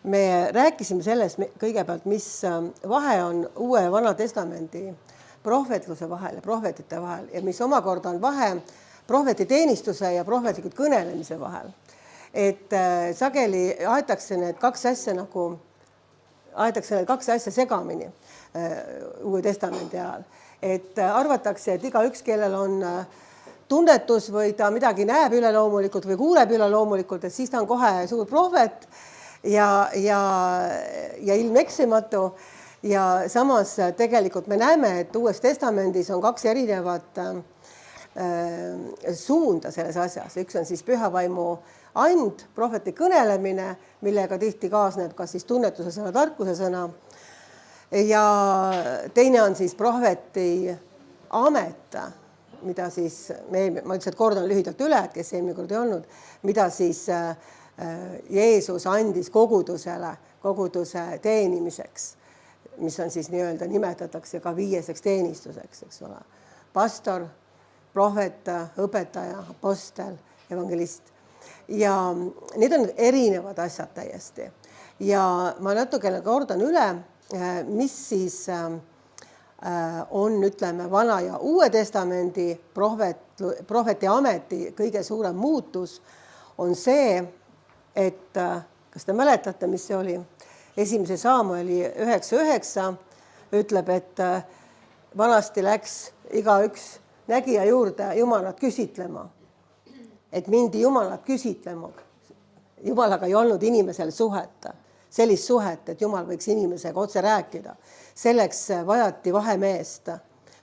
me rääkisime sellest kõigepealt, mis vahe on Uue ja Vana Testamendi prohvetluse vahel ja prohvetite vahel ja mis omakorda on vahe prohveti teenistuse ja prohvetlikud kõnelemise vahel. Et sageli aetakse need kaks asja segamini Uue Testamendi ajal. Et arvatakse, et igaüks, kellel on tunnetus või ta midagi näeb üleloomulikult või kuuleb üleloomulikult, et siis ta on kohe suur prohvet ja ilmeksimatu. Ja samas tegelikult me näeme, et Uues Testamendis on kaks erinevat suunda selles asjas. Üks on siis püha vaimu and, prohveti kõnelemine, millega tihti kaasneb kas siis tunnetuse sõna, tarkuse sõna. Ja teine on siis prohveti amet, mida siis, ma ütlesin, et kordan lühidalt üle, et kes eelmine kord ei olnud, mida siis Jeesus andis koguduse teenimiseks, mis on siis nii-öelda nimetatakse ka viieseks teenistuseks, eks ole. Pastor, prohvet, õpetaja, apostel, evangelist. Ja need on erinevad asjad täiesti. Ja ma natukene kordan üle, mis siis on, ütleme, Vana ja Uue Testamendi prohveti ameti kõige suurem muutus on see, et kas te mäletate, mis see oli? 1. Saamueli 9.9 ütleb, et vanasti läks igaüks nägija juurde Jumalat küsitlema. Et mindi Jumalat küsitlema. Jumalaga ei olnud inimesel suhet. Sellist suhet, et Jumal võiks inimesega otse rääkida. Selleks vajati vahemeest,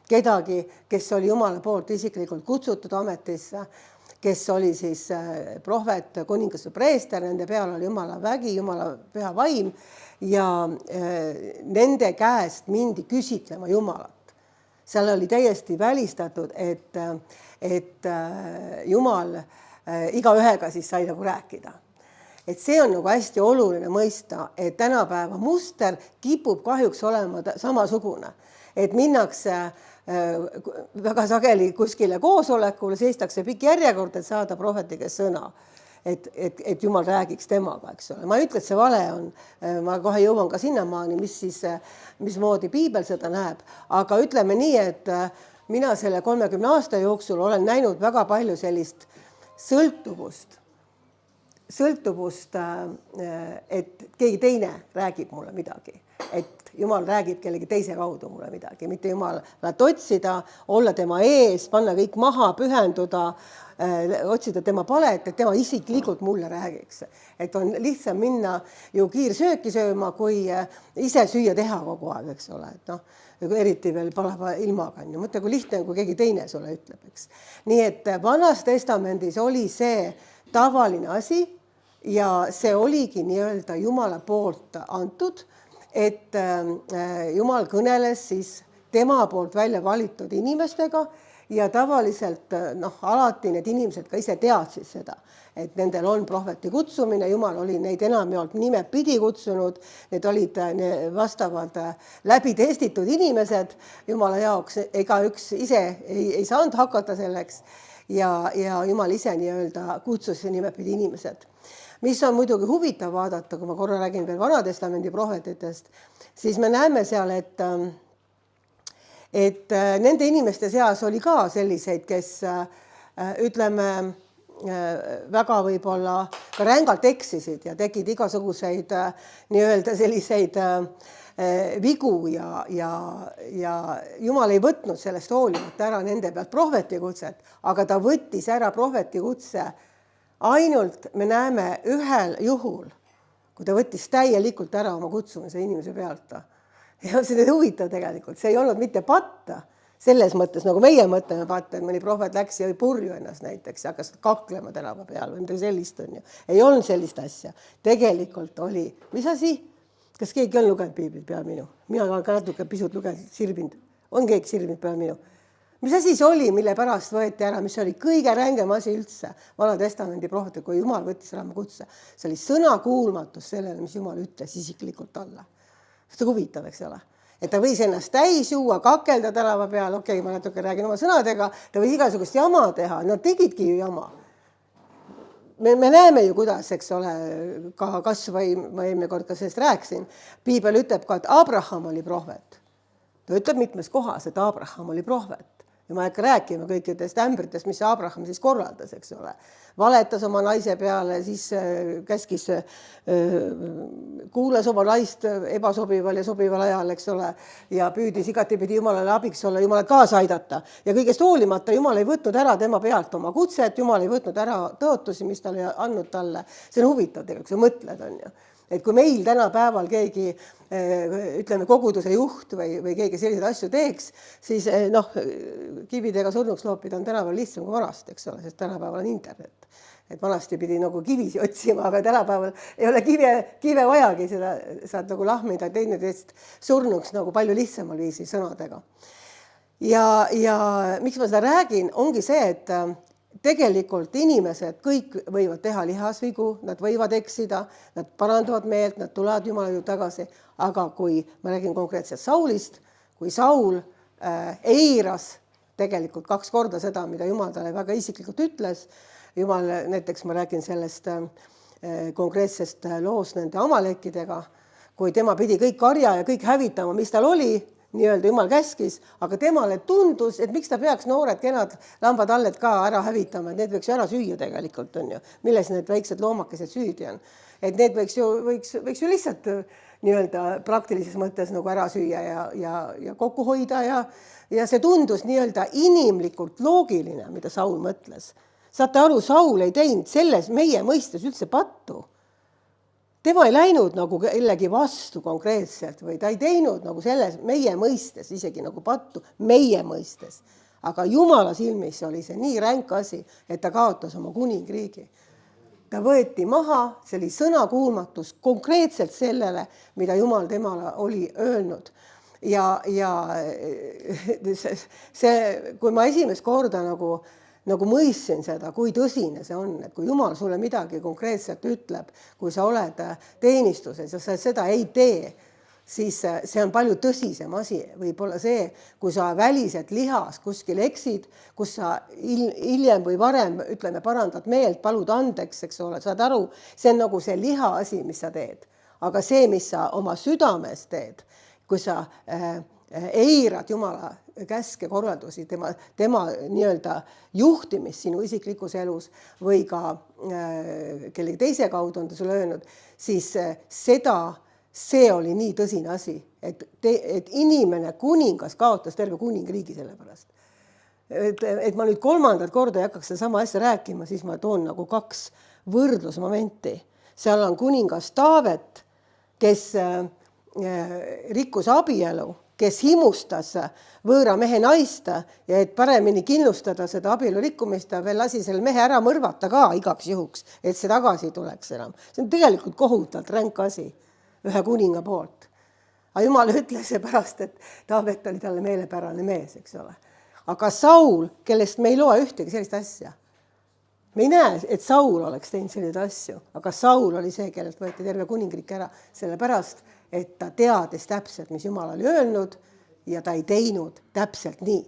kedagi, kes oli Jumala poolt isiklikult kutsutud ametisse, kes oli siis prohvet, kuningas või preester, nende peal oli Jumala vägi, Jumala püha vaim ja nende käest mindi küsitlema Jumalat. Seal oli täiesti välistatud, et Jumal igaühega siis sai nagu rääkida. Et see on nagu hästi oluline mõista, et tänapäeva muster kipub kahjuks olema samasugune. Et minnakse väga sageli kuskile koosolekule, seistakse pikk järjekord, et saada prohveti käest sõna. Et Jumal räägiks temaga, eks ole. Ma ei ütle, et see vale on. Ma kohe jõuan ka sinnamaani, mismoodi piibel seda näeb. Aga ütleme nii, et mina selle 30 aasta jooksul olen näinud väga palju sellist sõltuvust, et keegi teine räägib mulle midagi. Et Jumal räägib kellegi teise kaudu mulle midagi. Mitte Jumalat otsida, olla tema ees, panna kõik maha, pühenduda, otsida tema palet, et tema isiklikult mulle räägiks. Et on lihtsam minna ju kiirsööki sööma, kui ise süüa teha kogu aeg, eks ole. Et eriti veel palava ilmaga. Mõtle, kui lihtne, kui keegi teine sulle ütleb. Eks. Nii et Vanas Testamendis oli see tavaline asi ja see oligi nii-öelda Jumala poolt antud, et Jumal kõneles siis tema poolt välja valitud inimestega ja tavaliselt alati need inimesed ka ise teadsid seda, et nendel on prohveti kutsumine, Jumal oli neid enamjaolt nimepidi kutsunud, need olid vastavad läbi testitud inimesed Jumala jaoks, ega üks ise ei saanud hakata selleks ja Jumal ise nii-öelda kutsus nimepidi inimesed. Mis on muidugi huvitav vaadata, kui ma korra räägin veel Vana Testamendi prohvetitest, siis me näeme seal, et nende inimeste seas oli ka selliseid, kes ütleme väga võib-olla ka rängalt eksisid ja tegid igasuguseid nii-öelda selliseid vigu ja Jumal ei võtnud sellest hoolimata ära nende pealt prohvetikutset, aga ta võttis ära prohvetikutse ainult me näeme ühel juhul, kui ta võttis täielikult ära oma kutsumise inimese pealt. Ja see on huvitav tegelikult. See ei olnud mitte patta selles mõttes, nagu meie mõtleme patta, et mõni prohvet läks ja purju ennast näiteks ja hakkas kaklema tänava peal või midagi sellist on ju. Ei olnud sellist asja. Tegelikult oli, mis asi? Kas keegi on lugenud piiblit peal minu? Mina olen ka natuke pisut lugenud, sirbinud. On keegi sirbinud peal minu? Mis asi see oli, mille pärast võeti ära, mis oli kõige rängem asi üldse Vana Testamendi prohvetil, kui Jumal võttis ära oma kutse. See oli sõnakuulmatus sellele, mis Jumal ütles isiklikult talle. See on huvitav, eks ole. Et ta võis ennast täis juua, kakelda tänava peal, okei, ma natuke räägin oma sõnadega, ta võis igasugust jama teha, nad tegidki ju jama. me näeme ju, kuidas, eks ole, ka kas või ma eelmine kord ka sellest rääkisin, piibel ütleb ka, et Abraham oli prohvet. Ta ütleb mitmes kohas, et Abraham oli prohvet. Ja ma ei hakka rääkima kõikidest ämbritest, mis Abraham siis korraldas, eks ole. Valetas oma naise peale, siis käskis, kuulas oma naist ebasobival ja sobival ajal, eks ole, ja püüdis igatipidi Jumalale abiks olla, Jumalat kaasa aidata. Ja kõigest hoolimata Jumal ei võtnud ära tema pealt oma kutset, Jumal ei võtnud ära tõotusi, mis ta oli andnud talle. See on huvitav tegelikult, sa mõtled, on ju. Et kui meil tänapäeval keegi, ütleme, koguduse juht või keegi selliseid asju teeks, siis kividega surnuks loopida on tänapäeval lihtsam kui vanasti, eks ole, sest tänapäeval on internet. Et vanasti pidi nagu kivisi otsima, aga tänapäeval ei ole kive vajagi, seda saad nagu lahmida teineteist surnuks nagu palju lihtsamal viisi sõnadega. Ja miks ma seda räägin, ongi see, et tegelikult inimesed kõik võivad teha lihasvigu, nad võivad eksida, nad parandavad meelt, nad tulevad Jumala juurde tagasi, aga kui ma räägin konkreetselt Saulist, kui Saul eiras tegelikult 2 korda seda, mida Jumal talle väga isiklikult ütles, Jumal, näiteks ma räägin sellest konkreetsest loost nende amalekidega, kui tema pidi kõik karja ja kõik hävitama, mis tal oli, nii-öelda Jumal käskis, aga temale tundus, et miks ta peaks noored kenad lambad-alled ka ära hävitama, et need võiks ju ära süüa tegelikult, on ju. Milles need väiksed loomakesed süüdi on. Et need võiks ju lihtsalt nii-öelda praktilises mõttes nagu ära süüa ja kokku hoida ja see tundus nii-öelda inimlikult loogiline, mida Saul mõtles. Saate aru, Saul ei teinud selles meie mõistes üldse pattu. Tema ei läinud nagu kellegi vastu konkreetselt või ta ei teinud nagu selles meie mõistes, isegi nagu pattu, meie mõistes. Aga Jumala silmis oli see nii ränk asi, et ta kaotas oma kuningriigi. Ta võeti maha, see oli sõnakuulmatus konkreetselt sellele, mida Jumal temale oli öelnud. Ja see, kui ma esimest korda nagu mõistsin seda, kui tõsine see on, et kui Jumal sulle midagi konkreetselt ütleb, kui sa oled teenistuses ja sa seda ei tee, siis see on palju tõsisem asi. Võib-olla see, kui sa väliselt lihas kuskil eksid, kus sa hiljem või varem, ütleme, parandad meelt, palud andeks, eks ole, saad aru, see on nagu see liha asi, mis sa teed. Aga see, mis sa oma südames teed, kui sa eirad Jumala käske korraldusi, tema nii-öelda juhtimist sinu isiklikus elus või ka kellegi teise kaudu on ta sulle öelnud, siis see oli nii tõsine asi, et inimene, kuningas kaotas terve kuningriigi selle pärast. Et ma nüüd 3. korda ei hakkaks seda sama asja rääkima, siis ma toon nagu 2 võrdlusmomenti. Seal on kuningas Taavet, kes rikkus abielu, kes himustas võõra mehe naist ja et paremini kindlustada seda abielu rikkumist, ta veel lasi selle mehe ära mõrvata ka igaks juhuks, et see tagasi tuleks enam. See on tegelikult kohutavalt ränk asi ühe kuninga poolt. Aga Jumal ütles pärast, et Taavet oli talle meelepärane mees, eks ole. Aga Saul, kellest me ei loe ühtegi sellist asja. Me ei näe, et Saul oleks teinud selliseid asju, aga Saul oli see, kellelt võeti terve kuningriik ära, sellepärast, et ta teadis täpselt, mis Jumal oli öelnud ja ta ei teinud täpselt nii.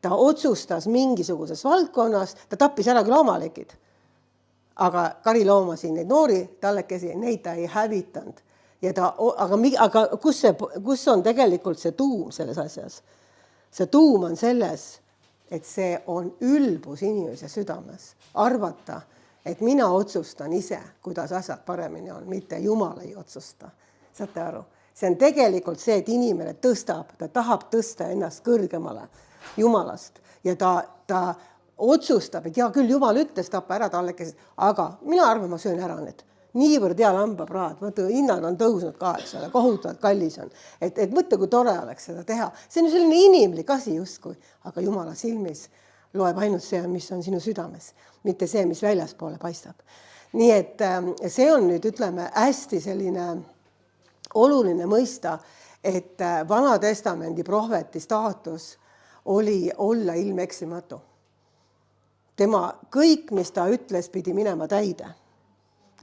Ta otsustas mingisuguses valdkonnas, ta tappis ära küll amalekid, aga kariloomasid, neid noori tallekesi, neid ta ei hävitanud. Ja aga kus on tegelikult see tuum selles asjas? See tuum on selles, et see on ülbus inimese südames. Arvata, et mina otsustan ise, kuidas asjad paremini on, mitte Jumal ei otsusta. Saate aru? See on tegelikult see, et inimene tõstab, ta tahab tõsta ennast kõrgemale Jumalast ja ta otsustab, et küll Jumal ütles tappa ära tallekesed, aga mina arvan, ma söön ära need. Niivõrd hea lambapraad, hinnad on tõusnud ka, eks ole, kohutavalt kallis on. Et mõtle, kui tore oleks seda teha. See on selline inimlik asi justkui, aga Jumala silmis loeb ainult see, mis on sinu südames, mitte see, mis väljaspoole paistab. Nii et see on nüüd, ütleme, hästi selline oluline mõista, et Vana Testamendi prohveti staatus oli olla ilmeksimatu. Tema kõik, mis ta ütles, pidi minema täide.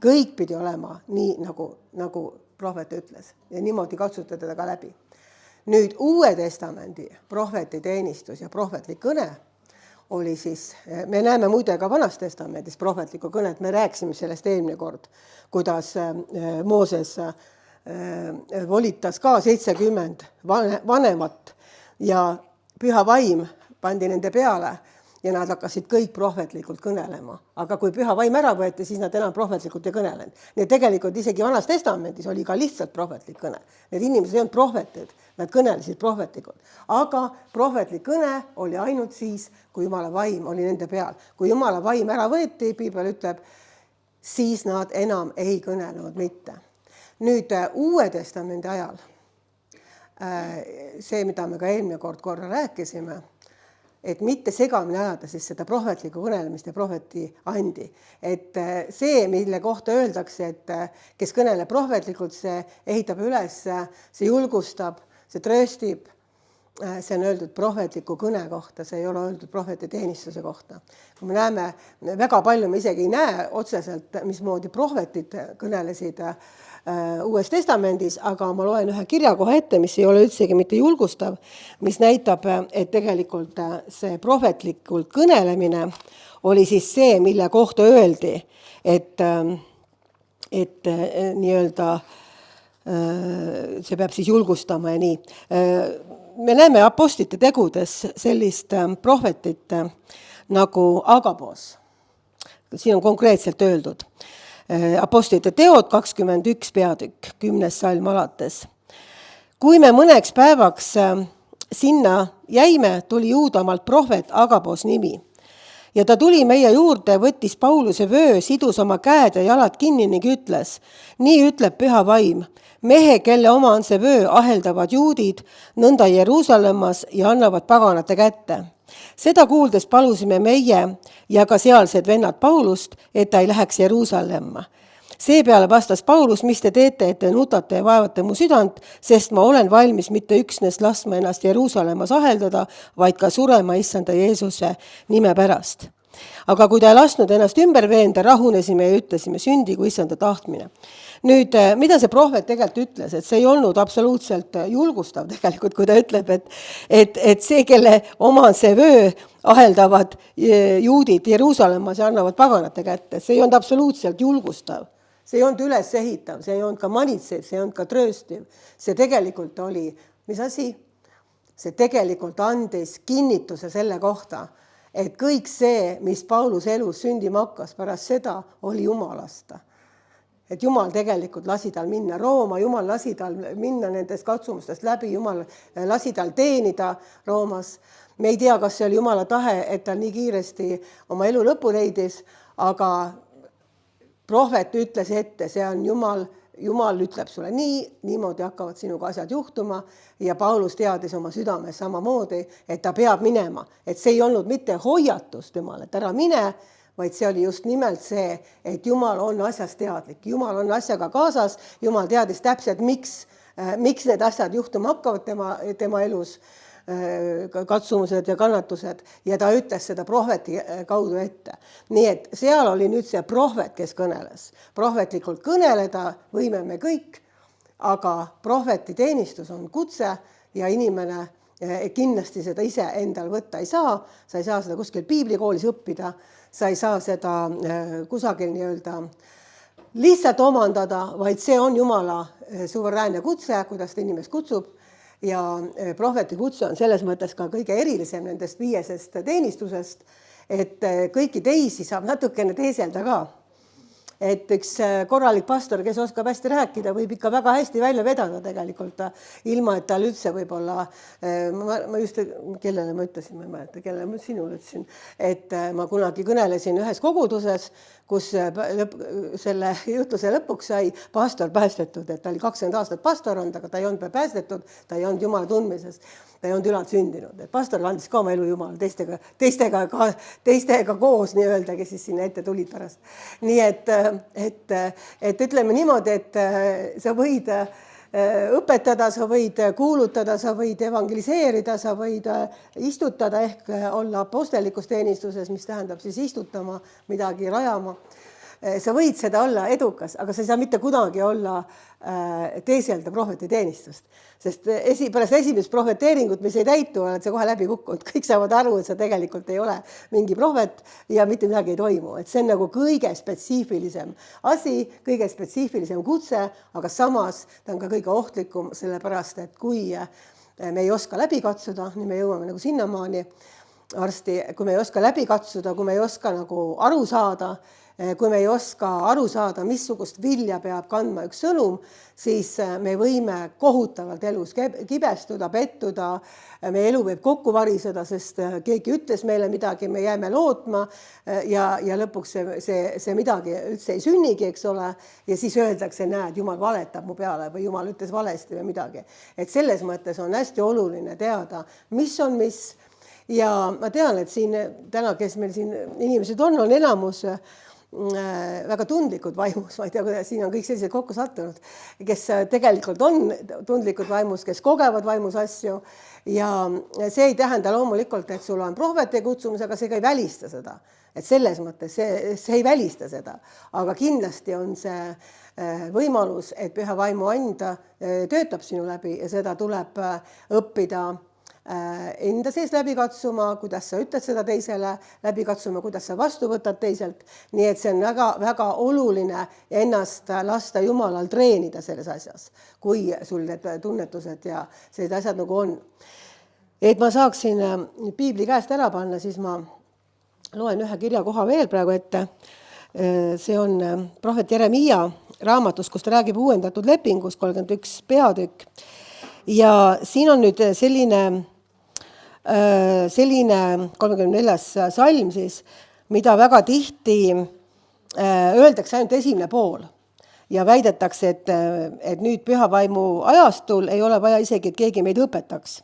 Kõik pidi olema nii, nagu prohvet ütles ja niimoodi katsuta teda ka läbi. Nüüd Uue Testamendi prohveti teenistus ja prohvetlik kõne oli siis, me näeme muide ka Vanas Testamendis prohvetlikku kõnet, me rääkisime sellest eelmine kord, kuidas Mooses volitas ka 70 vanemat ja püha vaim pandi nende peale ja nad hakkasid kõik prohvetlikult kõnelema. Aga kui püha vaim ära võeti, siis nad enam prohvetlikult ei kõnelenud. Nii tegelikult isegi Vanas Testamendis oli ka lihtsalt prohvetlik kõne. Need inimesed ei olnud prohvetid, nad kõnelesid prohvetlikult. Aga prohvetlik kõne oli ainult siis, kui Jumala vaim oli nende peal. Kui Jumala vaim ära võeti, Piibel ütleb, siis nad enam ei kõnelenud mitte. Nüüd Uue Testamendi ajal, see, mida me ka eelmine korra rääkisime, et mitte segamini ajada siis seda prohvetlikku kõnelemist ja prohveti andi. Et see, mille kohta öeldakse, et kes kõneleb prohvetlikult, see ehitab üles, see julgustab, see trööstib, see on öeldud prohvetliku kõne kohta, see ei ole öeldud prohveti teenistuse kohta. Kui me näeme, väga palju me isegi ei näe otseselt, mismoodi prohvetid kõnelesid Uues Testamendis, aga ma loen ühe kirja kohe ette, mis ei ole üldsegi mitte julgustav, mis näitab, et tegelikult see prohvetlikult kõnelemine oli siis see, mille kohta öeldi, et nii-öelda see peab siis julgustama ja nii. Me näeme apostlite tegudes sellist prohvetit nagu Agabos. Siin on konkreetselt öeldud. Apostlite teod 21 peatükk, 10. salm alates. Kui me mõneks päevaks sinna jäime, tuli Juudamaalt prohvet Agabos nimi. Ja ta tuli meie juurde, võttis Pauluse vöö, sidus oma käed ja jalad kinni ning ütles, nii ütleb püha vaim, mehe, kelle oma on see vöö, aheldavad juudid nõnda Jeruusalemmas ja annavad paganate kätte. Seda kuuldes palusime meie ja ka sealsed vennad Paulust, et ta ei läheks Jeruusalemma. Seepeale vastas Paulus, mis te teete, et te nutate ja vaevate mu südant, sest ma olen valmis mitte üksnes laskma ennast Jeruusalemmas aheldada, vaid ka surema issanda Jeesuse nime pärast. Aga kui ta ei lasknud ennast ümber veenda, rahunesime ja ütlesime sündigu issanda tahtmine. Nüüd, mida see prohvet tegelikult ütles, et see ei olnud absoluutselt julgustav tegelikult, kui ta ütleb, et see, kelle oma on see vöö, aheldavad juudid Jeruusalemmas ja annavad paganate kätte. See ei olnud absoluutselt julgustav. See ei olnud üles ehitav, see ei olnud ka manitsev, see ei olnud ka trööstiv. See tegelikult oli, mis asi? See tegelikult andis kinnituse selle kohta, et kõik see, mis Paulus elus sündima hakkas pärast seda, oli Jumalast. Et Jumal tegelikult lasi tal minna Rooma, Jumal lasi tal minna nendest katsumustest läbi, Jumal lasi tal teenida Roomas. Me ei tea, kas see oli Jumala tahe, et ta nii kiiresti oma elu lõpu leidis, aga prohvet ütles ette, see on Jumal ütleb sulle niimoodi hakkavad sinuga asjad juhtuma ja Paulus teadis oma südames samamoodi, et ta peab minema. Et see ei olnud mitte hoiatus temale, et ära mine, vaid see oli just nimelt see, et Jumal on asjast teadlik. Jumal on asjaga kaasas, Jumal teadis täpselt, miks need asjad juhtuma hakkavad tema elus, katsumused ja kannatused, ja ta ütles seda prohveti kaudu ette. Nii et seal oli nüüd see prohvet, kes kõneles. Prohvetlikult kõneleda võime me kõik, aga prohveti teenistus on kutse ja inimene kindlasti seda ise endal võtta ei saa. Sa ei saa seda kuskil piiblikoolis õppida, sa ei saa seda kusagil nii-öelda lihtsalt omandada, vaid see on Jumala suveräänne kutse, kuidas ta inimest kutsub. Ja prohveti kutse on selles mõttes ka kõige erilisem nendest 5 teenistusest, et kõiki teisi saab natukene teeselda ka. Et üks korralik pastor, kes oskab hästi rääkida, võib ikka väga hästi välja vedada tegelikult, ilma et tal üldse võib-olla, ma just, kellele ma ütlesin, ma ei mäleta, kellele ma sinule ütlesin, et ma kunagi kõnelesin ühes koguduses, kus selle jutluse lõpuks sai pastor päästetud, et ta oli 20 aastat pastor olnud, aga ta ei olnud päästetud, ta ei olnud Jumala tundmises, ta ei olnud ülalt sündinud. Et pastor andis ka oma elu Jumala teistega koos nii-öelda, kes siis sinna ette tulid pärast. Nii et ütleme niimoodi, et sa võid õpetada, sa võid kuulutada, sa võid evangeliseerida, sa võid istutada ehk olla apostelikus teenistuses, mis tähendab siis istutama, midagi rajama. sa võid seda olla edukas, aga sa ei saa mitte kunagi olla teeselda prohveti teenistust, sest pärast esimest prohveteeringut, mis ei täitu, oled sa kohe läbi kukkunud. Kõik saavad aru, et sa tegelikult ei ole mingi prohvet ja mitte midagi ei toimu. Et see on nagu kõige spetsiifilisem asi, kõige spetsiifilisem kutse, aga samas ta on ka kõige ohtlikum, sellepärast, et kui me ei oska läbi katsuda, nii me jõuame nagu sinnamaani varsti, kui me ei oska läbi katsuda, kui me ei oska nagu aru saada, kui me ei oska aru saada, missugust vilja peab kandma üks sõnum, siis me võime kohutavalt elus kibestuda, pettuda, meie elu võib kokku variseda, sest keegi ütles meile midagi, me jääme lootma ja lõpuks see midagi üldse ei sünnigi, eks ole, ja siis öeldakse, näed, Jumal valetab mu peale või Jumal ütles valesti või midagi. Et selles mõttes on hästi oluline teada, mis on mis. Ja ma tean, et siin täna, kes meil siin inimesed on enamus väga tundlikud vaimus, ma ei tea, kuidas siin on kõik sellised kokku sattunud, kes tegelikult on tundlikud vaimus, kes kogevad vaimus asju ja see ei tähenda loomulikult, et sul on prohveti kutsumus, aga see ka ei välista seda. Et selles mõttes see ei välista seda, aga kindlasti on see võimalus, et püha vaimu anda töötab sinu läbi ja seda tuleb õppida enda sees läbi katsuma, kuidas sa ütled seda teisele, läbi katsuma, kuidas sa vastu võtad teiselt. Nii et see on väga oluline ennast lasta Jumalal treenida selles asjas, kui sul need tunnetused ja sellised asjad nagu on. Et ma saaksin piibli käest ära panna, siis ma loen ühe kirjakoha veel praegu ette. See on prohvet Jeremiia raamatus, kus ta räägib uuendatud lepingus, 31 peatükk. Ja siin on nüüd selline 34. salm siis, mida väga tihti öeldakse ainult esimene pool ja väidetakse, et nüüd püha vaimu ajastul ei ole vaja isegi, et keegi meid õpetaks.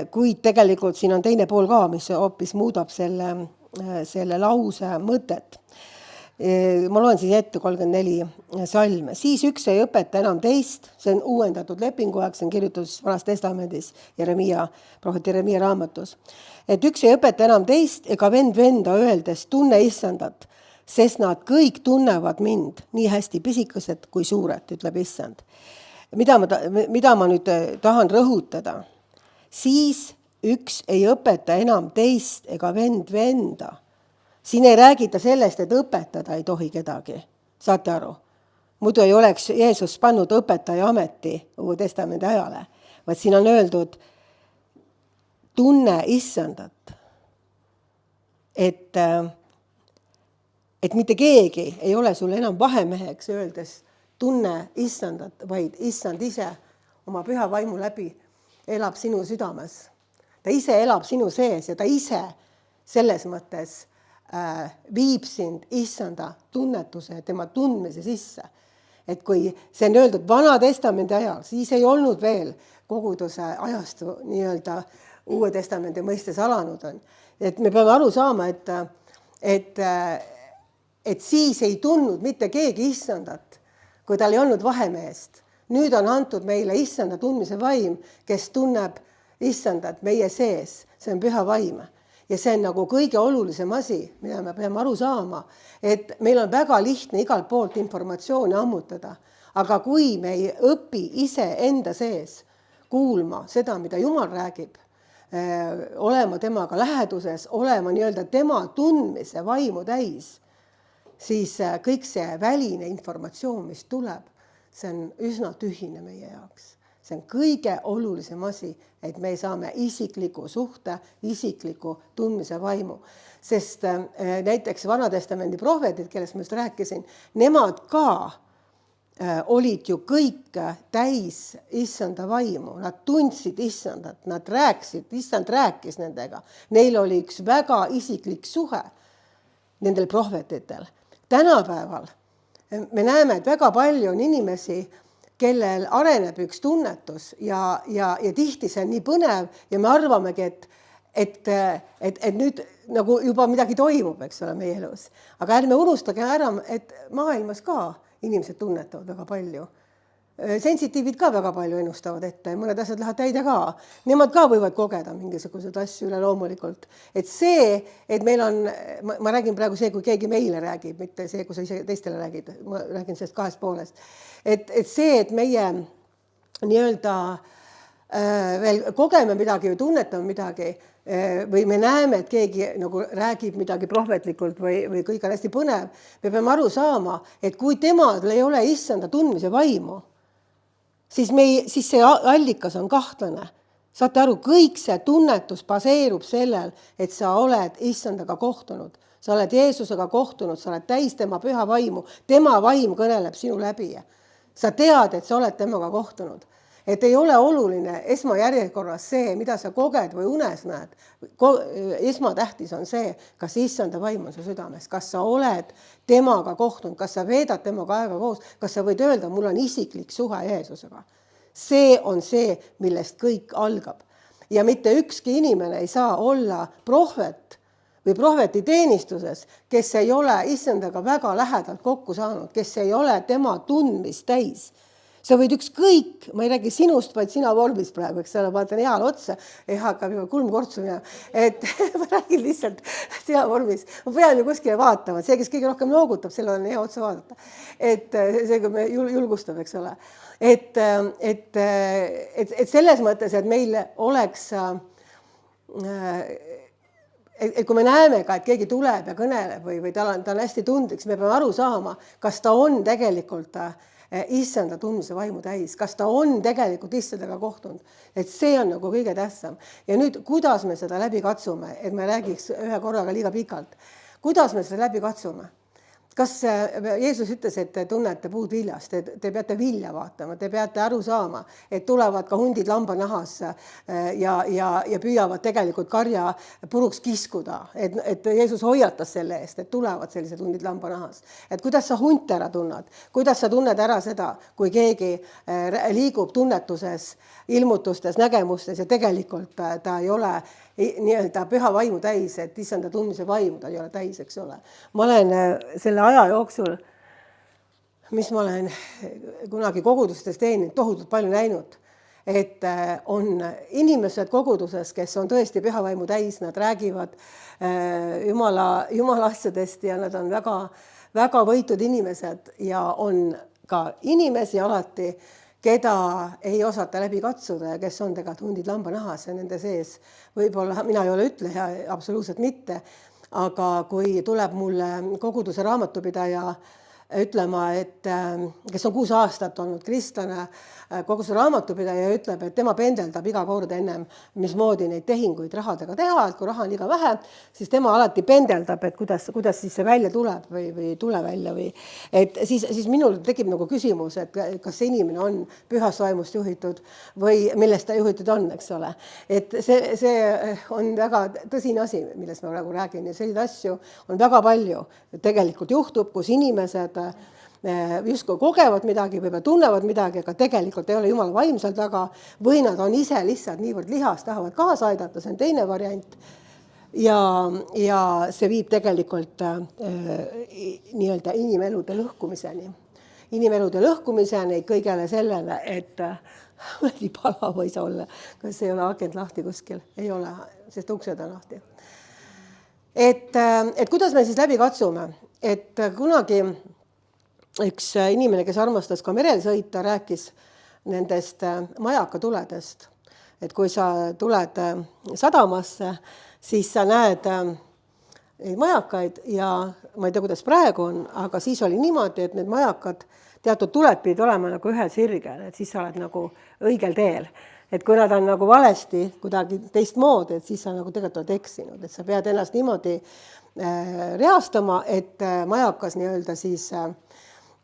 Kuid tegelikult siin on teine pool ka, mis hoopis muudab selle lause mõtet. Ma loen siis ette 34 salm. Siis üks ei õpeta enam teist, see on uuendatud lepinguaeg, see on kirjutus Vanas Testamendis, prohvet Jeremiia raamatus. Et üks ei õpeta enam teist ega vend venda öeldes tunne issandat, sest nad kõik tunnevad mind, nii hästi pisikesed kui suured, ütleb issand. Mida ma nüüd tahan rõhutada? Siis üks ei õpeta enam teist ega vend venda. Siin ei räägita sellest, et õpetada ei tohi kedagi. Saate aru? Muidu ei oleks Jeesus pannud õpetaja ameti Uue Testamendi ajale. Vaid siin on öeldud, tunne issandat. Et mitte keegi ei ole sul enam vahemeheks öeldes tunne issandat, vaid issand ise oma püha vaimu läbi elab sinu südames. Ta ise elab sinu sees ja ta ise selles mõttes viib sind issanda tunnetuse, tema tundmise sisse. Et kui see on öeldud Vana Testamendi ajal, siis ei olnud veel koguduse ajastu nii-öelda Uue Testamendi mõistes alanud on. Et me peame aru saama, et siis ei tundnud mitte keegi issandat, kui tal ei olnud vahemeest. Nüüd on antud meile issanda tundmise vaim, kes tunneb issandat meie sees. See on püha vaim. Ja see on nagu kõige olulisem asi, mida me peame aru saama, et meil on väga lihtne igalt poolt informatsiooni ammutada. Aga kui me ei õpi ise enda sees kuulma seda, mida Jumal räägib, olema temaga läheduses, olema nii-öelda tema tundmise vaimu täis, siis kõik see väline informatsioon, mis tuleb, see on üsna tühine meie jaoks. See on kõige olulisem asi, et me saame isikliku suhte, isikliku tundmise vaimu. Sest näiteks Vana Testamendi prohvetid, kellest ma just rääkisin, nemad ka olid ju kõik täis issanda vaimu. Nad tundsid issandat, nad rääkisid, issand rääkis nendega. Neil oli üks väga isiklik suhe nendel prohvetitel. Tänapäeval me näeme, et väga palju on inimesi, kellel areneb üks tunnetus ja tihti see on nii põnev ja me arvamegi, et nüüd nagu juba midagi toimub, eks ole, meie elus. Aga ärme unustage ära, et maailmas ka inimesed tunnetavad väga palju. Sensitiivid ka väga palju ennustavad ette, mõned asjad lähevad täide ka. Nemad ka võivad kogeda mingisuguseid asju üleloomulikult. Et see, et meil on, ma räägin praegu see, kui keegi meile räägib, mitte see, kui sa ise teistele räägid. Ma räägin sellest kahest poolest. Et see, et meie nii-öelda veel kogeme midagi või tunnetame midagi või me näeme, et keegi nagu räägib midagi prohvetlikult või kõik on hästi põnev, me peame aru saama, et kui temal ei ole issanda tundmise vaimu, siis see allikas on kahtlane. Saate aru, kõik see tunnetus baseerub sellel, et sa oled issandaga kohtunud. Sa oled Jeesusega kohtunud, sa oled täis tema püha vaimu. Tema vaim kõneleb sinu läbi. Sa tead, et sa oled temaga kohtunud. Et ei ole oluline esmajärjekorras see, mida sa koged või unes näed. Esmatähtis on see, kas issanda vaim on su südames, kas sa oled temaga kohtunud, kas sa veedad temaga aega koos, kas sa võid öelda, mul on isiklik suhe Jeesusega. See on see, millest kõik algab. Ja mitte ükski inimene ei saa olla prohvet või prohveti teenistuses, kes ei ole issandaga väga lähedalt kokku saanud, kes ei ole tema tundmist täis. Sa võid ükskõik, ma ei räägi sinust, vaid sina vormis praegu, eks ole, vaatan heal otsa, ei hakkab juba kulm kortsu minema, et ma räägin lihtsalt sina vormis. Ma pean ju kuskile vaatama, see, kes kõige rohkem noogutab, selle on hea otsa vaadata. Et see, kui me julgustab, eks ole. Et selles mõttes, et meil oleks, et kui me näeme ka, et keegi tuleb ja kõneleb või ta on hästi tundlik, siis me peame aru saama, kas ta on tegelikult issanda tundmise vaimu täis, kas ta on tegelikult issandaga kohtunud, et see on nagu kõige tähtsam. Ja nüüd, kuidas me seda läbi katsume, et me räägiks ühe korraga liiga pikalt, kuidas me seda läbi katsume? Kas Jeesus ütles, et te tunnete puud viljast, te peate vilja vaatama, te peate aru saama, et tulevad ka hundid lambanahas ja püüavad tegelikult karja puruks kiskuda. Et Jeesus hoiatas selle eest, et tulevad sellised hundid lambanahas. Et kuidas sa hunt ära tunnad? Kuidas sa tunned ära seda, kui keegi liigub tunnetuses, ilmutustes, nägemustes ja tegelikult ta ei ole nii-öelda püha vaimu täis, et issanda tundmise vaimu ta ei ole täis, eks ole. Ma olen selle aja jooksul, mis ma olen kunagi kogudustes teeninud, tohutult palju näinud, et on inimesed koguduses, kes on tõesti püha vaimu täis, nad räägivad jumala asjadest ja nad on väga, väga võitud inimesed ja on ka inimesi alati, keda ei osata läbi katsuda ja kes on tegelikult hundid lambanahas ja nende sees. Võib-olla mina ei ole ütleja, absoluutselt mitte, aga kui tuleb mulle koguduse raamatupidaja ütlema, et kes on 6 aastat olnud kristlane, koguduse raamatupidaja ütleb, et tema pendeldab iga kord ennem, mismoodi neid tehinguid rahadega teha, et kui raha on liiga vähe, siis tema alati pendeldab, et kuidas siis see välja tuleb või ei tule välja või et siis minul tekib nagu küsimus, et kas see inimene on pühast vaimust juhitud või millest ta juhitud on, eks ole. Et see on väga tõsine asi, millest ma praegu räägin ja selliseid asju on väga palju. Tegelikult juhtub, kus inimesed justkui kogevad midagi või tunnevad midagi, aga tegelikult ei ole jumala vaim seal taga või nad on ise lihtsalt niivõrd lihas, tahavad kaasa aidata, see on teine variant. Ja see viib tegelikult nii-öelda inimelude lõhkumiseni. Inimelude lõhkumiseni kõigele sellele, et nii palav ei saa olla, kas ei ole akent lahti kuskil, ei ole, sest uksed on lahti. Et kuidas me siis läbi katsume, et kunagi üks inimene, kes armastas ka merel sõita, rääkis nendest majakatuledest. Et kui sa tuled sadamasse, siis sa näed neid majakaid ja ma ei tea, kuidas praegu on, aga siis oli niimoodi, et need majakad, teatud tuled pidid olema nagu ühel sirgel, et siis sa oled nagu õigel teel. Et kui nad on nagu valesti kuidagi teistmoodi, et siis sa nagu tegelikult oled eksinud, et sa pead ennast niimoodi reastama, et majakas nii-öelda siis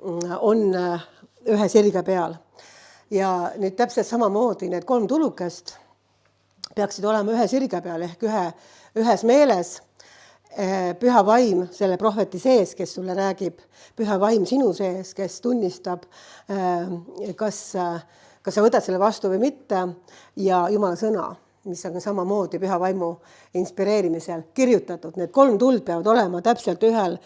on ühe sirge peal. Ja nüüd täpselt samamoodi need 3 tulukest peaksid olema ühe sirge peal ehk ühes meeles. Püha vaim selle prohveti sees, kes sulle räägib, püha vaim sinu sees, kes tunnistab, kas sa võtad selle vastu või mitte ja jumala sõna, mis on samamoodi püha vaimu inspireerimisel kirjutatud. Need 3 tuld peavad olema täpselt ühel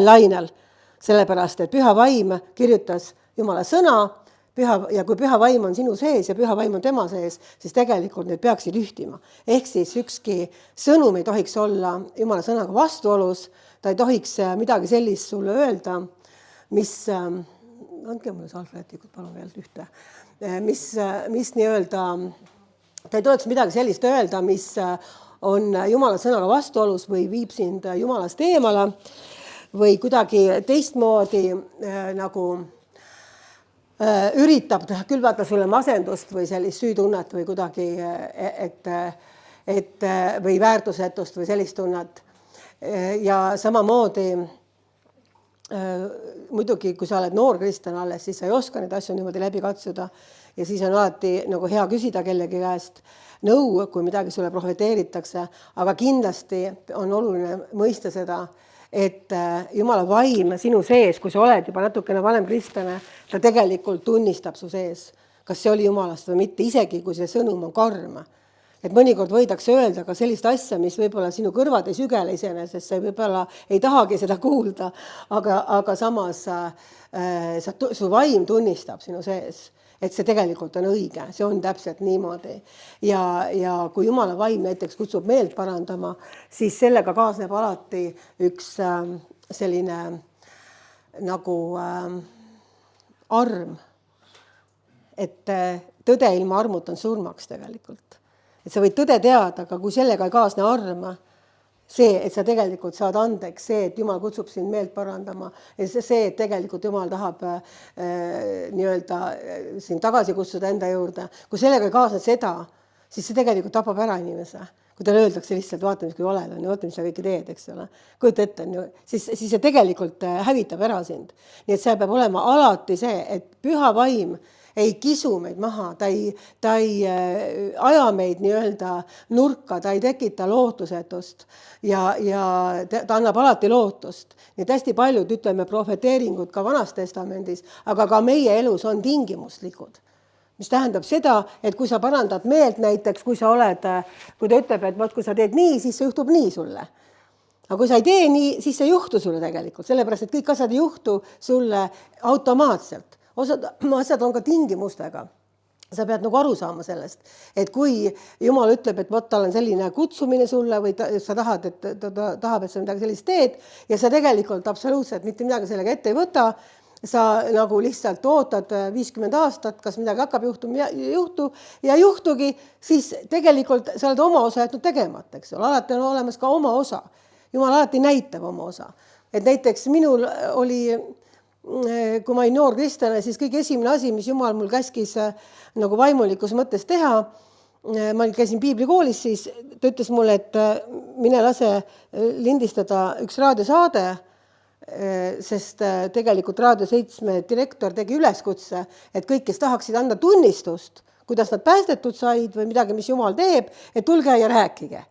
lainel. Sellepärast, et püha vaim kirjutas jumala sõna, ja kui püha vaim on sinu sees ja püha vaim on tema sees, siis tegelikult need peaksid ühtima. Ehk siis ükski sõnum ei tohiks olla Jumala sõnaga vastuolus, ta ei tohiks midagi sellist sulle öelda, mis, andke mulle salvrätikud, palun veel ühte, mis nii-öelda, ta ei tohiks midagi sellist öelda, mis on Jumala sõnaga vastuolus või viib sind Jumalast eemale või kuidagi teistmoodi nagu üritab külvata sulle masendust või sellist süütunnet või kuidagi, et või väärtusetust või sellist tunnet. Ja samamoodi muidugi, kui sa oled noor kristlane alles, siis sa ei oska neid asju niimoodi läbi katsuda ja siis on alati nagu hea küsida kellegi käest nõu, kui midagi sulle profeteeritakse, aga kindlasti on oluline mõista seda, et Jumala vaim sinu sees, kui sa oled juba natukene vanem kristlane, ta tegelikult tunnistab su sees, kas see oli Jumalast või mitte, isegi kui see sõnum on karm. Et mõnikord võidakse öelda ka sellist asja, mis võib-olla sinu kõrvad ei sügele iseenesest, sa võib-olla ei tahagi seda kuulda, aga samas su vaim tunnistab sinu sees, et see tegelikult on õige, see on täpselt niimoodi. Ja kui Jumala vaim näiteks kutsub meelt parandama, siis sellega kaasneb alati üks selline nagu arm, et tõde ilma armuta on surmaks tegelikult. Et sa võid tõde teada, aga kui sellega ei kaasne arm, see, et sa tegelikult saad andeks, see, et Jumal kutsub sind meelt parandama ja see, et tegelikult Jumal tahab nii-öelda sind tagasi kutsuda enda juurde. Kui sellega ei kaasne seda, siis see tegelikult tapab ära inimese. Kui talle öeldakse lihtsalt, vaata, mis kui oled on ja vaata, mis sa kõike teed, eks ole. Kujuta ette, siis see tegelikult hävitab ära sind. Nii et see peab olema alati see, et püha vaim ei kisu meid maha, ta ei aja meid nii-öelda nurka, ta ei tekita lootusetust ja ta annab alati lootust. Nii et hästi paljud, ütleme, profeteeringud ka Vanas Testamendis, aga ka meie elus on tingimuslikud. Mis tähendab seda, et kui sa parandad meelt näiteks, kui ta ütleb, et kui sa teed nii, siis see juhtub nii sulle. Aga kui sa ei tee nii, siis see ei juhtu sulle tegelikult, sellepärast, et kõik asjad ei juhtu sulle automaatselt. Asjad on ka tingimustega. Sa pead nagu aru saama sellest, et kui Jumal ütleb, et tal on selline kutsumine sulle või sa tahad, et ta tahab, et sa midagi sellist teed ja sa tegelikult absoluutselt mitte midagi sellega ette ei võta, sa nagu lihtsalt ootad 50 aastat, kas midagi hakkab juhtuma, ja juhtugi, siis tegelikult sa oled oma osa jätnud tegemata, eks ole. Alati on olemas ka oma osa. Jumal alati näitab oma osa. Et näiteks minul oli, kui ma olin noor kristlane, siis kõige esimene asi, mis Jumal mul käskis nagu vaimulikus mõttes teha, ma käisin piiblikoolis, siis ta ütles mulle, et mine lase lindistada üks raadiosaade, sest tegelikult Raadio 7 direktor tegi üleskutse, et kõik, kes tahaksid anda tunnistust, kuidas nad päästetud said või midagi, mis Jumal teeb, et tulge ja rääkige.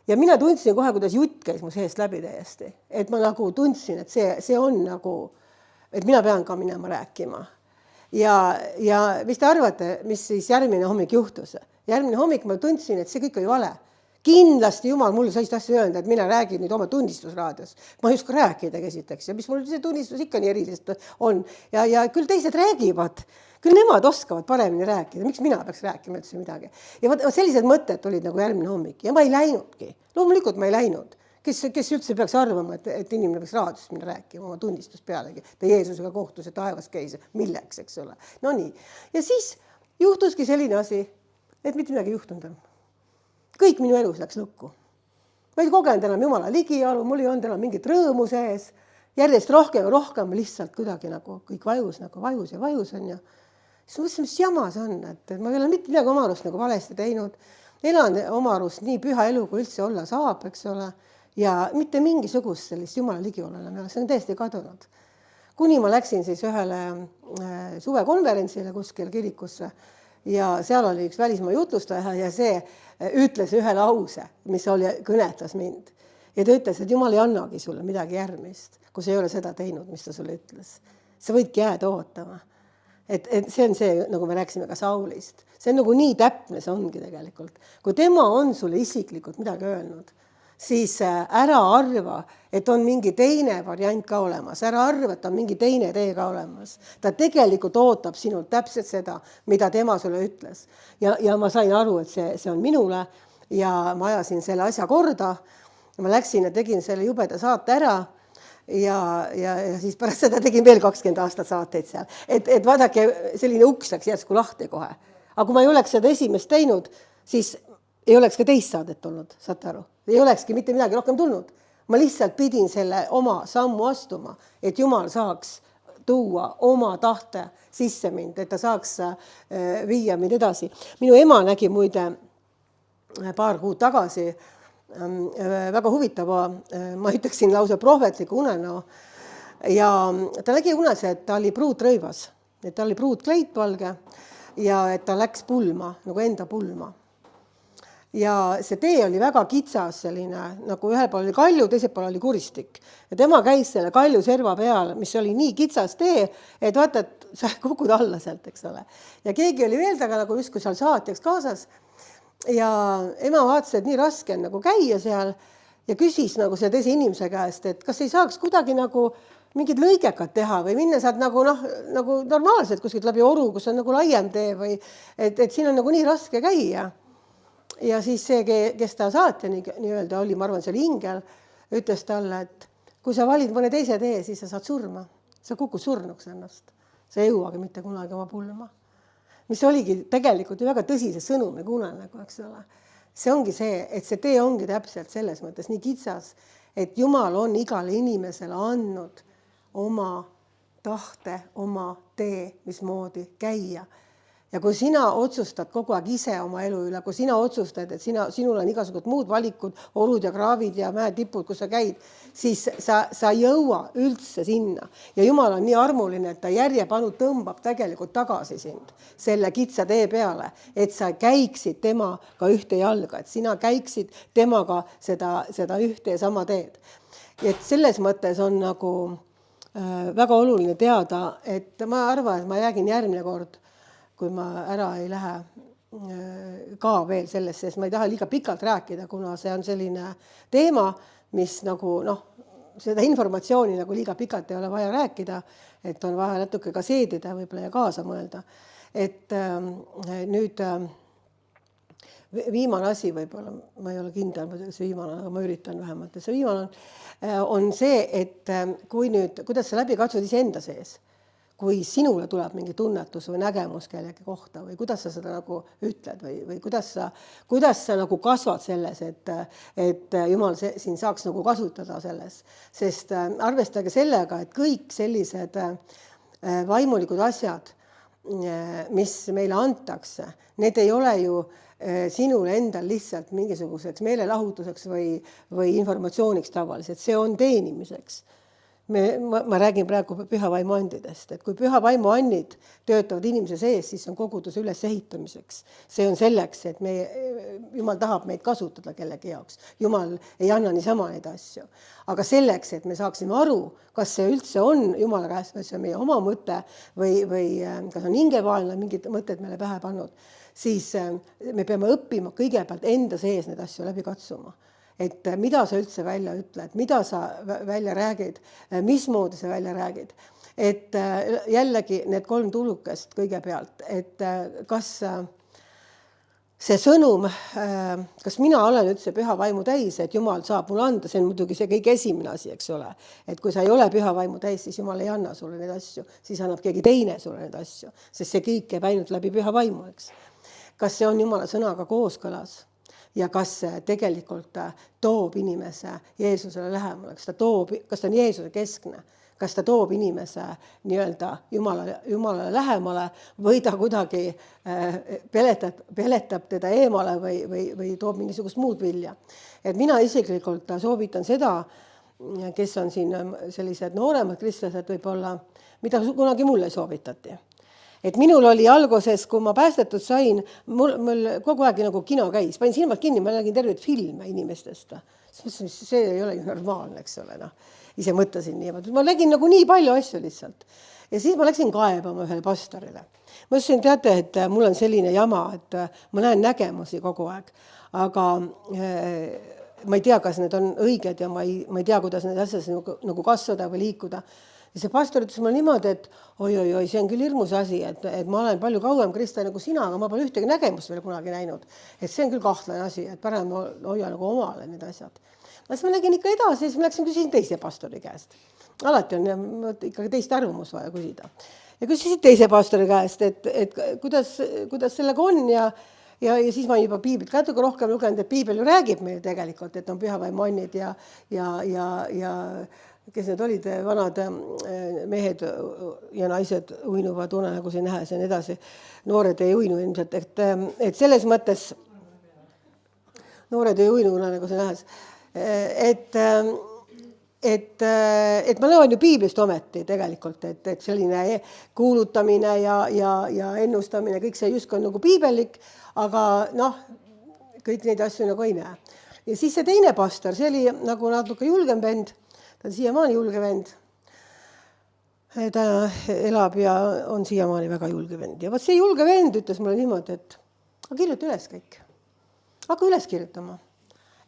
Ja mina tundsin kohe, kuidas jutt käis mu seest läbi täiesti. Et ma nagu tundsin, et see on nagu, et mina pean ka minema rääkima. Ja mis te arvate, mis siis järgmine hommik juhtus? Järgmine hommik ma tundsin, et see kõik oli vale. Kindlasti Jumal mulle sellist asja öelda, et mina räägin nüüd oma tunnistusraadios. Ma ei oska rääkida esiteks ja mis mul see tunnistus ikka nii erilist on. Ja küll teised räägivad, küll nemad oskavad paremini rääkida. Miks mina peaks rääkima üldse midagi? Ja sellised mõtted olid nagu järgmine hommik ja ma ei läinudki. Loomulikult ma ei läinud. Kes üldse peaks arvama, et inimene peaks raadios minna rääkima oma tunnistust pealegi. Ta Jeesusega kohtus ja taevas käis. Milleks, eks ole? No nii. Ja siis juhtuski selline asi, et mitte midagi juhtunud on. Kõik minu elus läks lukku. Ma ei kogenud enam Jumala ligiolu, mul ei olnud enam mingit rõõmu sees. Järjest rohkem lihtsalt kuidagi nagu kõik vajus on ja siis mõtlesin, mis jama see on, et ma ei ole mitte midagi oma arust nagu valesti teinud. Elan oma arust nii püha elu, kui üldse olla saab, eks ole. Ja mitte mingisugust sellist Jumala ligiolu enam ei ole, see on täiesti kadunud. Kuni ma läksin siis ühele suvekonverentsile kuskil kirikusse ja seal oli üks välismaa jutlustaja ja see ütles ühe lause, mis kõnetas mind. Ja ta ütles, et Jumal ei annagi sulle midagi järgmist, kui sa ei ole seda teinud, mis ta sulle ütles. Sa võidki jääda ootama. Et see on see, nagu me rääksime ka Saulist. See on nagu nii täpne, see ongi tegelikult. Kui tema on sulle isiklikult midagi öelnud, siis ära arva, et on mingi teine variant ka olemas, ära arva, et on mingi teine tee ka olemas. Ta tegelikult ootab sinult täpselt seda, mida tema sulle ütles. Ja ma sain aru, et see on minule ja ma ajasin selle asja korda. Ma läksin ja tegin selle jubeda saate ära ja siis pärast seda tegin veel 20 aastat saateid seal. Et vaadake, selline uks läks järsku lahti kohe. Aga kui ma ei oleks seda esimest teinud, siis ei oleks ka teist saadet tulnud, saate aru? Ei olekski mitte midagi rohkem tulnud. Ma lihtsalt pidin selle oma sammu astuma, et Jumal saaks tuua oma tahte sisse mind, et ta saaks viia mind edasi. Minu ema nägi muide paar kuud tagasi väga huvitava, ma ütleksin lausa prohvetliku unenäo. Ja ta nägi unes, et ta oli pruutrõivas, et ta oli pruutkleit valge ja et ta läks pulma, nagu enda pulma. Ja see tee oli väga kitsas selline, nagu ühel pool oli kalju, teisel pool oli kuristik. Ja tema käis selle kalju serva peal, mis oli nii kitsas tee, et vaata, et sa kukud alla sealt, eks ole. Ja keegi oli veel taga nagu justkui seal saatjaks kaasas. Ja ema vaatas, et nii raske on nagu käia seal ja küsis nagu selle teise inimese käest, et kas ei saaks kuidagi nagu mingid lõigekad teha või minna sealt nagu normaalselt kuskilt läbi oru, kus on nagu laiem tee või et siin on nagu nii raske käia. Ja siis see, kes ta saatja nii-öelda oli, ma arvan, see oli ingel, ütles talle, et kui sa valid mõne teise tee, siis sa saad surma. Sa kukud surnuks ennast. Sa ei jõuagi mitte kunagi oma pulma. Mis oligi tegelikult ju väga tõsise sõnumi unenägu, eks ole. See ongi see, et see tee ongi täpselt selles mõttes nii kitsas, et Jumal on igale inimesele andnud oma tahte, oma tee, mismoodi käia. Ja kui sina otsustad kogu aeg ise oma elu üle, kui sina otsustad, et sinul on igasugused muud valikud, orud ja kraavid ja mäetipud, kus sa käid, siis sa ei jõua üldse sinna. Ja Jumal on nii armuline, et ta järjepanu tõmbab tegelikult tagasi sind selle kitsa tee peale, et sa käiksid temaga ühte jalga, et sina käiksid temaga seda ühte ja sama teed. Et selles mõttes on nagu väga oluline teada, et ma arvan, et ma jäägin järgmine kord, kui ma ära ei lähe ka veel sellesse, sest ma ei taha liiga pikalt rääkida, kuna see on selline teema, mis nagu seda informatsiooni nagu liiga pikalt ei ole vaja rääkida, et on vaja natuke ka seedida võib-olla ja kaasa mõelda. Et nüüd viimane asi võib-olla, ma ei ole kindel, see viimane, aga ma üritan vähemalt, et see viimane on see, et kuidas sa läbi katsud iseenda sees, kui sinule tuleb mingi tunnetus või nägemus kellegi kohta või kuidas sa seda nagu ütled või kuidas sa nagu kasvad selles, et Jumal siin saaks nagu kasutada selles. Sest arvestage sellega, et kõik sellised vaimulikud asjad, mis meile antakse, need ei ole ju sinule endal lihtsalt mingisuguseks meelelahutuseks või informatsiooniks tavaliselt. See on teenimiseks. Ma räägin praegu püha vaimu andidest, et kui püha vaimu annid töötavad inimese sees, siis on koguduse üles ehitamiseks. See on selleks, et Jumal tahab meid kasutada kellegi jaoks. Jumal ei anna niisama neid asju. Aga selleks, et me saaksime aru, kas see üldse on Jumala käest, või see on meie oma mõte või kas on hingevaaline mingid mõtted meile pähe pannud, siis me peame õppima kõigepealt enda sees neid asju läbi katsuma. Et mida sa üldse välja ütled, mida sa välja räägid, mismoodi sa välja räägid. Et jällegi need 3 tulukest kõigepealt, et kas see sõnum, kas mina olen üldse püha vaimu täis, et Jumal saab mulle anda, see on muidugi see kõige esimene asi, eks ole. Et kui sa ei ole püha vaimu täis, siis Jumal ei anna sulle neid asju, siis annab keegi teine sulle neid asju, sest see kõik käib ainult läbi püha vaimu, eks. Kas see on Jumala sõnaga kooskõlas? Ja kas tegelikult toob inimese Jeesusele lähemale, kas ta on Jeesuse keskne, kas ta toob inimese nii-öelda Jumalale lähemale või ta kuidagi peletab teda eemale või toob mingisugust muud vilja. Et mina isiklikult soovitan seda, kes on siin sellised nooremad kristlased võib-olla, mida kunagi mulle soovitati. Et minul oli alguses, kui ma päästetud sain, mul kogu aeg nagu kino käis. Pain silmad kinni, ma nägin terveid filme inimestest. See ei ole ju normaalne, eks ole. Ise mõtlesin nii. Ma nägin nagu nii palju asju lihtsalt. Ja siis ma läksin kaebama ühele pastorile. Ma ütlesin, teate, et mul on selline jama, et ma näen nägemusi kogu aeg. Aga ma ei tea, kas need on õiged ja ma ei tea, kuidas need asjad nagu kasvada või liikuda. Ja see pastor ütles mulle niimoodi, et oi, see on küll hirmus asi, et ma olen palju kauem kristlane kui sina, aga ma pole ühtegi nägemust veel kunagi näinud. Et see on küll kahtlane asi, et parem hoia nagu omale need asjad. Siis ma nägin ikka edasi, siis ma küsisin teise pastori käest. Alati on ikkagi teist arvamust vaja küsida. Ja küsisin teise pastori käest, et kuidas sellega on ja siis ma juba piiblit natuke rohkem lugenud, et piibel ju räägib meil tegelikult, et on pühavaimuannid ja kes need olid, vanad mehed ja naised uinuvad unenägusid nähes ja nii edasi. Noored ei uinu ilmselt, et selles mõttes noored ei uinu unenägusid nähes. Et ma loen ju piiblist ometi tegelikult, et selline kuulutamine ja ennustamine, kõik see justkui on nagu piibellik, aga kõik neid asju nagu ei näe. Ja siis see teine pastor, see oli nagu natuke julgem vend, ta on siiamaani julge vend. Ta elab ja on siiamaani väga julge vend. Ja see julge vend ütles mulle niimoodi, et kirjuta üles kõik. Hakka üles kirjutama.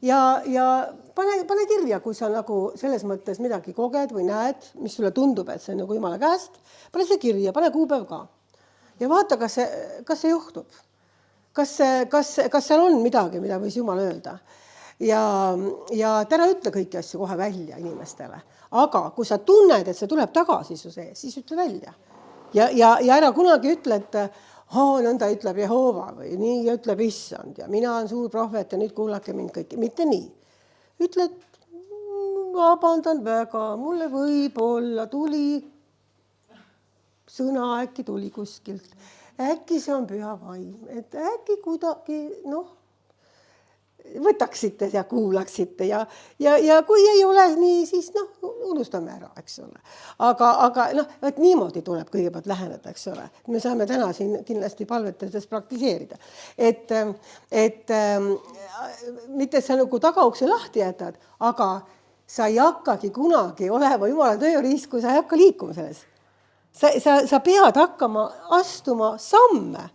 Ja pane kirja, kui sa nagu selles mõttes midagi koged või näed, mis sulle tundub, et see on nagu Jumala käest, pane see kirja, pane kuupäev ka. Ja vaata, kas see juhtub. Kas seal on midagi, mida võis Jumal öelda. Ja täna ütle kõiki asju kohe välja inimestele. Aga kui sa tunned, et see tuleb tagasi su sees, siis ütle välja. Ja ära kunagi ütle, et nõnda ütleb Jehova või nii ütleb Issand ja mina olen suur prohvet ja nüüd kuulake mind kõiki. Mitte nii. Ütle, et vabandan väga, mulle võib-olla tuli sõna, äkki tuli kuskilt. Äkki see on püha vaim, et äkki kuidagi, võtaksite ja kuulaksite ja kui ei ole nii, siis unustame ära, eks ole. Aga et niimoodi tuleb kõigepealt läheneda, eks ole. Me saame täna siin kindlasti palvetades praktiseerida. Et mitte sa nagu tagaukse lahti jätad, aga sa ei hakkagi kunagi olema Jumala tööriist, kui sa ei hakka liikuma selles. Sa pead hakkama astuma samme.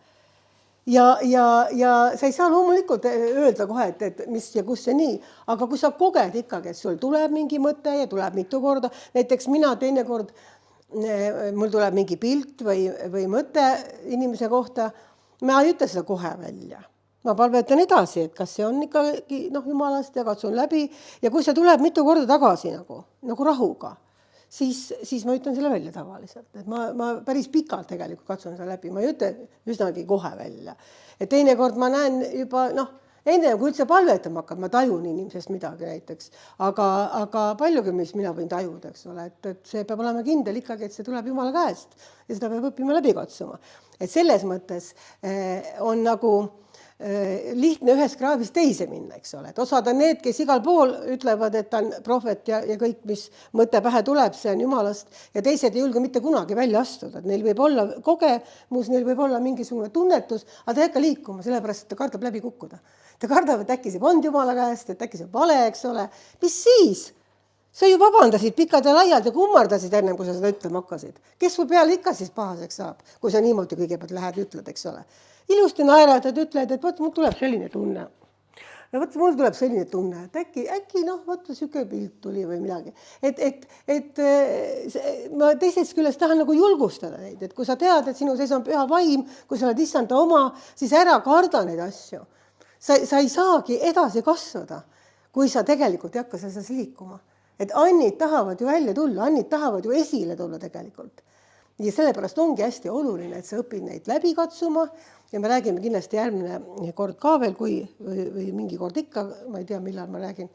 Ja sa ei saa loomulikult öelda kohe, et mis ja kus see nii, aga kui sa koged ikkagi, et sul tuleb mingi mõte ja tuleb mitu korda, näiteks mina teinekord, mul tuleb mingi pilt või mõte inimese kohta, ma ei ütle seda kohe välja. Ma palvetan edasi, et kas see on ikkagi Jumalast ja katsun läbi ja kui see tuleb mitu korda tagasi nagu rahuga, siis ma ütlen selle välja tavaliselt. Et ma päris pikalt tegelikult katsun seda läbi. Ma ei ütle üsnagi kohe välja. Et teinekord ma näen juba, enne kui üldse palvetama hakkab, ma tajun inimesest midagi näiteks. Aga paljugi, mis mina võin tajuda, eks ole. Et see peab olema kindel ikkagi, et see tuleb Jumala käest. Ja seda peab õppima läbi katsuma. Et selles mõttes on nagu lihtne ühest kraavist teise minna, eks ole. Et osad on need, kes igal pool ütlevad, et ta on prohvet ja kõik, mis mõte pähe tuleb, see on Jumalast ja teised ei julge mitte kunagi välja astuda. Et neil võib olla kogemus, neil võib olla mingisugune tunnetus, aga ta ei hakka liikuma, sellepärast, et ta kardab läbi kukkuda. Ta kardab, et äkki see pond Jumala käest, et äkki see vale, eks ole. Mis siis? Sa ju vabandasid pikad ja laiad ja kummardasid enne, kui sa seda ütlema hakkasid. Kes sul peale ikka siis pahaseks saab, kui sa niimoodi kõigepealt lähed ütled, eks ole. Ilusti naeratad, ütled, et mul tuleb selline tunne. Ja mul tuleb selline tunne, et äkki süke pilt tuli või midagi. Et ma teisest küljest tahan nagu julgustada neid, et kui sa tead, et sinu sees on püha vaim, kui sa oled issanda oma, siis ära karda neid asju. Sa ei saagi edasi kasvada, kui sa tegelikult ei hakka selles liikuma. Et annid tahavad ju välja tulla, annid tahavad ju esile tulla tegelikult. Ja sellepärast ongi hästi oluline, et sa õpid neid läbi katsuma ja me räägime kindlasti järgmine kord ka veel, või mingi kord ikka, ma ei tea, millal ma räägin,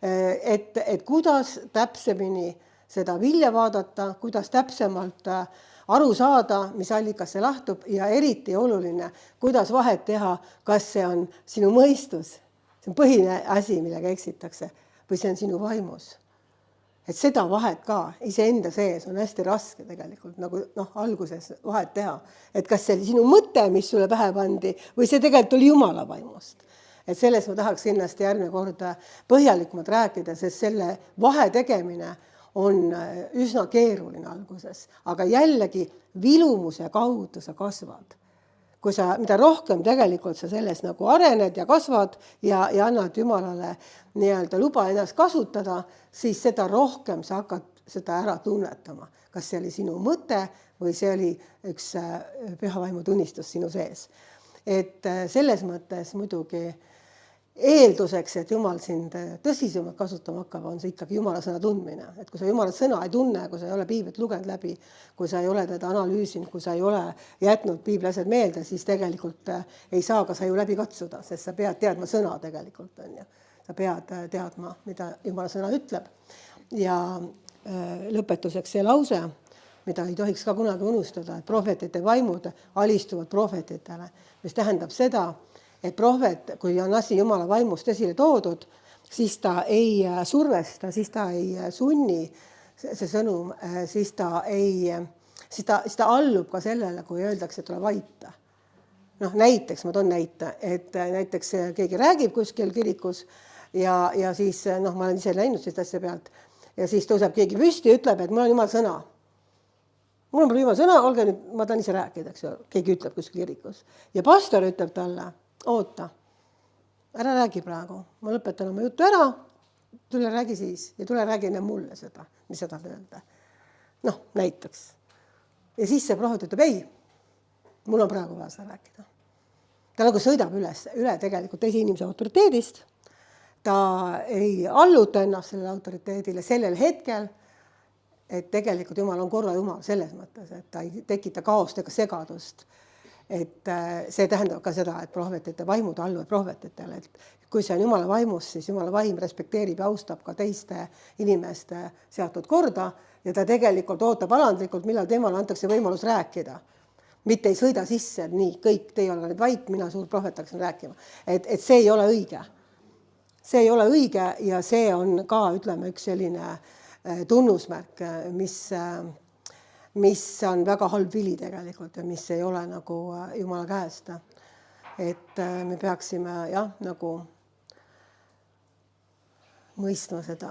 et kuidas täpsemini seda vilja vaadata, kuidas täpsemalt aru saada, mis allikas see lahtub ja eriti oluline, kuidas vahet teha, kas see on sinu mõistus, see on põhine asi, millega eksitakse, või see on sinu vaimus. Et seda vahet ka iseenda sees on hästi raske tegelikult nagu alguses vahet teha. Et kas see oli sinu mõte, mis sulle pähe pandi või see tegelikult oli Jumala vaimust. Et selles ma tahaks kindlasti järgmine kord põhjalikumalt rääkida, sest selle vahe tegemine on üsna keeruline alguses. Aga jällegi vilumuse kaudu sa kasvad. mida rohkem tegelikult sa selles nagu arened ja kasvad ja annad Jumalale nii-öelda luba ennast kasutada, siis seda rohkem sa hakkad seda ära tunnetama. Kas see oli sinu mõte või see oli üks püha vaimu tunnistus sinu sees. Et selles mõttes muidugi eelduseks, et Jumal sind tõsisemalt kasutama hakkab, on see ikkagi Jumala sõna tundmine. Et kui sa Jumala sõna ei tunne, kui sa ei ole piiblit lugenud läbi, kui sa ei ole teda analüüsinud, kui sa ei ole jätnud piibli asjad meelde, siis tegelikult ei saa ka sa ju läbi katsuda, sest sa pead teadma sõna tegelikult. On ju. Sa pead teadma, mida Jumala sõna ütleb. Ja lõpetuseks see lause, mida ei tohiks ka kunagi unustada, et prohvetite vaimud alistuvad prohvetitele, mis tähendab seda, et prohvet, kui on asi Jumala vaimust esile toodud, siis ta ei survesta, siis ta ei sunni see sõnum, siis ta allub ka sellele, kui öeldakse, et ole vaita. Noh, näiteks, ma toon näite, et näiteks keegi räägib kuskil kirikus ja siis, ma olen ise läinud sellist asja pealt ja siis tõuseb keegi püsti ja ütleb, et mul on Jumala sõna. Mul on Jumala sõna, olge nüüd, ma tahan ise rääkida, eks ju, keegi ütleb kuskil kirikus. Ja pastor ütleb talle, oota, ära räägi praegu, ma lõpetan oma juttu ära, tule räägi siis ja tule räägi enne mulle seda, mis sa tahad öelda. Noh, näiteks. Ja siis see prohvet ütleb, ei, mul on praegu vaja seda rääkida. Ta nagu sõidab üle tegelikult teise inimese autoriteedist, ta ei alluta ennast sellele autoriteedile sellel hetkel, et tegelikult Jumal on korra Jumal selles mõttes, et ta ei tekita kaost ega segadust. Et see tähendab ka seda, et prohvetite vaimud alluvad prohvetitele. Et kui see on Jumala vaimus, siis Jumala vaim respekteerib ja austab ka teiste inimeste seatud korda ja ta tegelikult ootab alandlikult, millal temale antakse võimalus rääkida. Mitte ei sõida sisse, et nii, kõik, teie olete vait, mina suur prohvet hakkasin rääkima. Et see ei ole õige. See ei ole õige ja see on ka, ütleme, üks selline tunnusmärk, mis on väga halb vili tegelikult ja mis ei ole nagu Jumala käest. Et me peaksime nagu mõistma seda.